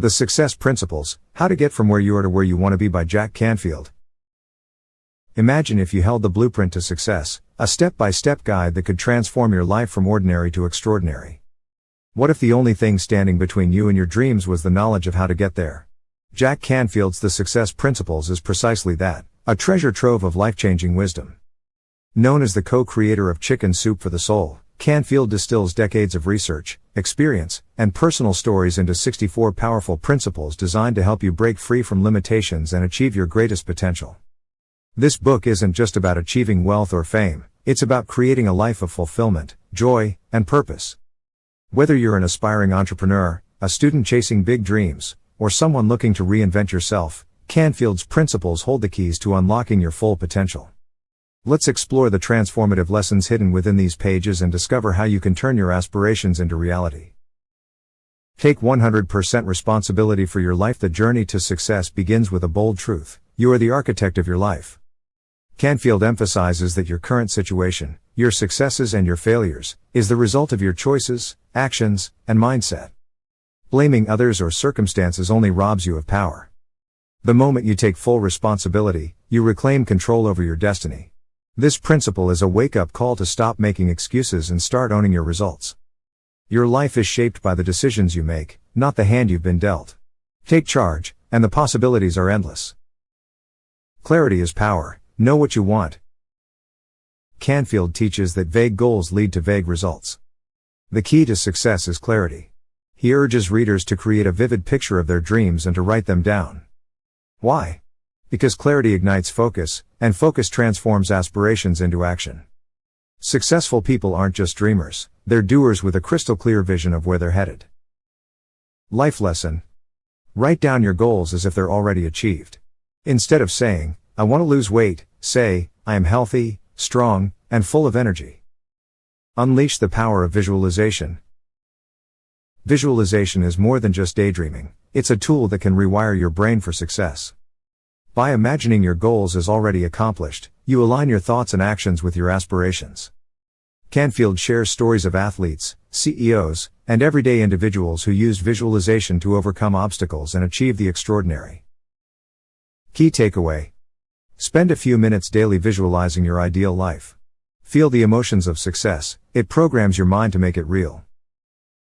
The Success Principles, How to Get From Where You Are to Where You Want to Be by Jack Canfield. Imagine if you held the blueprint to success, a step-by-step guide that could transform your life from ordinary to extraordinary. What if the only thing standing between you and your dreams was the knowledge of how to get there? Jack Canfield's The Success Principles is precisely that, a treasure trove of life-changing wisdom. Known as the co-creator of Chicken Soup for the Soul, Canfield distills decades of research, experience, and personal stories into 64 powerful principles designed to help you break free from limitations and achieve your greatest potential. This book isn't just about achieving wealth or fame, it's about creating a life of fulfillment, joy, and purpose. Whether you're an aspiring entrepreneur, a student chasing big dreams, or someone looking to reinvent yourself, Canfield's principles hold the keys to unlocking your full potential. Let's explore the transformative lessons hidden within these pages and discover how you can turn your aspirations into reality. Take 100% responsibility for your life. The journey to success begins with a bold truth: you are the architect of your life. Canfield emphasizes that your current situation, your successes and your failures, is the result of your choices, actions, and mindset. Blaming others or circumstances only robs you of power. The moment you take full responsibility, you reclaim control over your destiny. This principle is a wake-up call to stop making excuses and start owning your results. Your life is shaped by the decisions you make, not the hand you've been dealt. Take charge, and the possibilities are endless. Clarity is power. Know what you want. Canfield teaches that vague goals lead to vague results. The key to success is clarity. He urges readers to create a vivid picture of their dreams and to write them down. Why? Because clarity ignites focus, and focus transforms aspirations into action. Successful people aren't just dreamers, they're doers with a crystal-clear vision of where they're headed. Life lesson: write down your goals as if they're already achieved. Instead of saying, "I want to lose weight," say, "I am healthy, strong, and full of energy." Unleash the power of visualization. Visualization is more than just daydreaming, it's a tool that can rewire your brain for success. By imagining your goals as already accomplished, you align your thoughts and actions with your aspirations. Canfield shares stories of athletes, CEOs, and everyday individuals who used visualization to overcome obstacles and achieve the extraordinary. Key takeaway: spend a few minutes daily visualizing your ideal life. Feel the emotions of success, it programs your mind to make it real.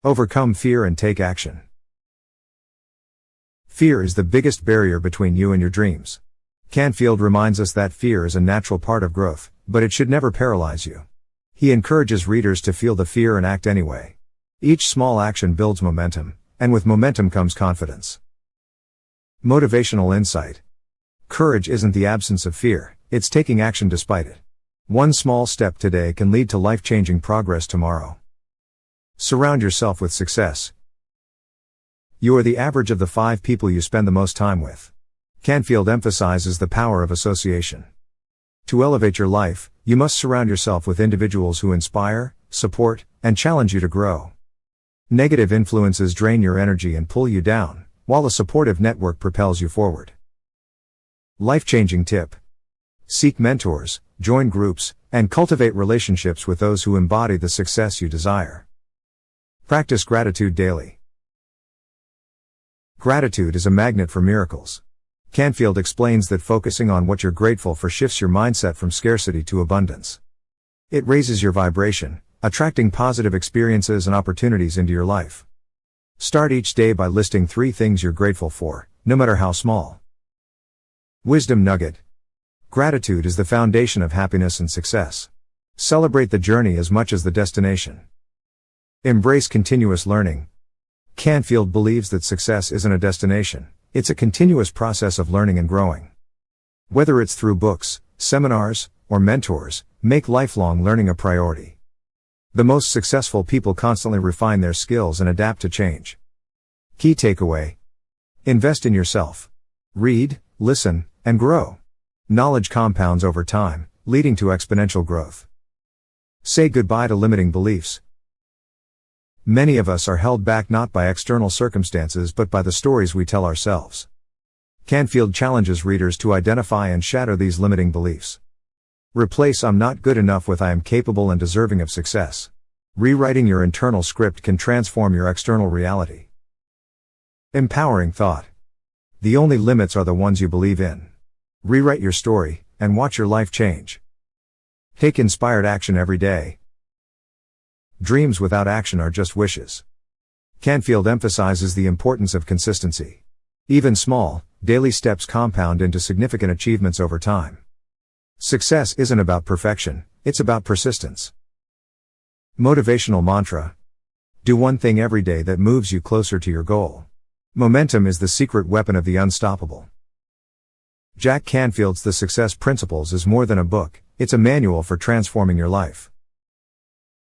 Overcome fear and take action. Fear is the biggest barrier between you and your dreams. Canfield reminds us that fear is a natural part of growth, but it should never paralyze you. He encourages readers to feel the fear and act anyway. Each small action builds momentum, and with momentum comes confidence. Motivational insight: courage isn't the absence of fear, it's taking action despite it. One small step today can lead to life-changing progress tomorrow. Surround yourself with success. You are the average of the 5 people you spend the most time with. Canfield emphasizes the power of association. To elevate your life, you must surround yourself with individuals who inspire, support, and challenge you to grow. Negative influences drain your energy and pull you down, while a supportive network propels you forward. Life-changing tip: seek mentors, join groups, and cultivate relationships with those who embody the success you desire. Practice gratitude daily. Gratitude is a magnet for miracles. Canfield explains that focusing on what you're grateful for shifts your mindset from scarcity to abundance. It raises your vibration, attracting positive experiences and opportunities into your life. Start each day by listing 3 things you're grateful for, no matter how small. Wisdom nugget: gratitude is the foundation of happiness and success. Celebrate the journey as much as the destination. Embrace continuous learning. Canfield believes that success isn't a destination, it's a continuous process of learning and growing. Whether it's through books, seminars, or mentors, make lifelong learning a priority. The most successful people constantly refine their skills and adapt to change. Key takeaway: invest in yourself. Read, listen, and grow. Knowledge compounds over time, leading to exponential growth. Say goodbye to limiting beliefs. Many of us are held back not by external circumstances but by the stories we tell ourselves. Canfield challenges readers to identify and shatter these limiting beliefs. Replace "I'm not good enough" with "I am capable and deserving of success." Rewriting your internal script can transform your external reality. Empowering thought. The only limits are the ones you believe in. Rewrite your story, and watch your life change. Take inspired action every day. Dreams without action are just wishes. Canfield emphasizes the importance of consistency. Even small, daily steps compound into significant achievements over time. Success isn't about perfection, it's about persistence. Motivational mantra. Do one thing every day that moves you closer to your goal. Momentum is the secret weapon of the unstoppable. Jack Canfield's The Success Principles is more than a book, it's a manual for transforming your life.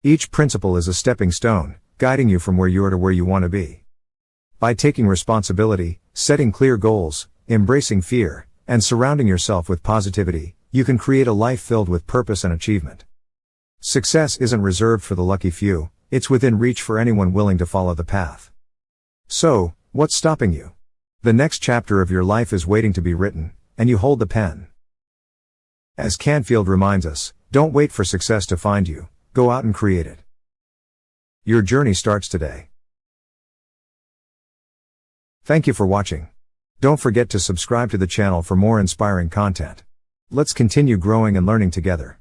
Each principle is a stepping stone, guiding you from where you are to where you want to be. By taking responsibility, setting clear goals, embracing fear, and surrounding yourself with positivity, you can create a life filled with purpose and achievement. Success isn't reserved for the lucky few, it's within reach for anyone willing to follow the path. So, what's stopping you? The next chapter of your life is waiting to be written, and you hold the pen. As Canfield reminds us, don't wait for success to find you, go out and create it. Your journey starts today. Thank you for watching. Don't forget to subscribe to the channel for more inspiring content. Let's continue growing and learning together.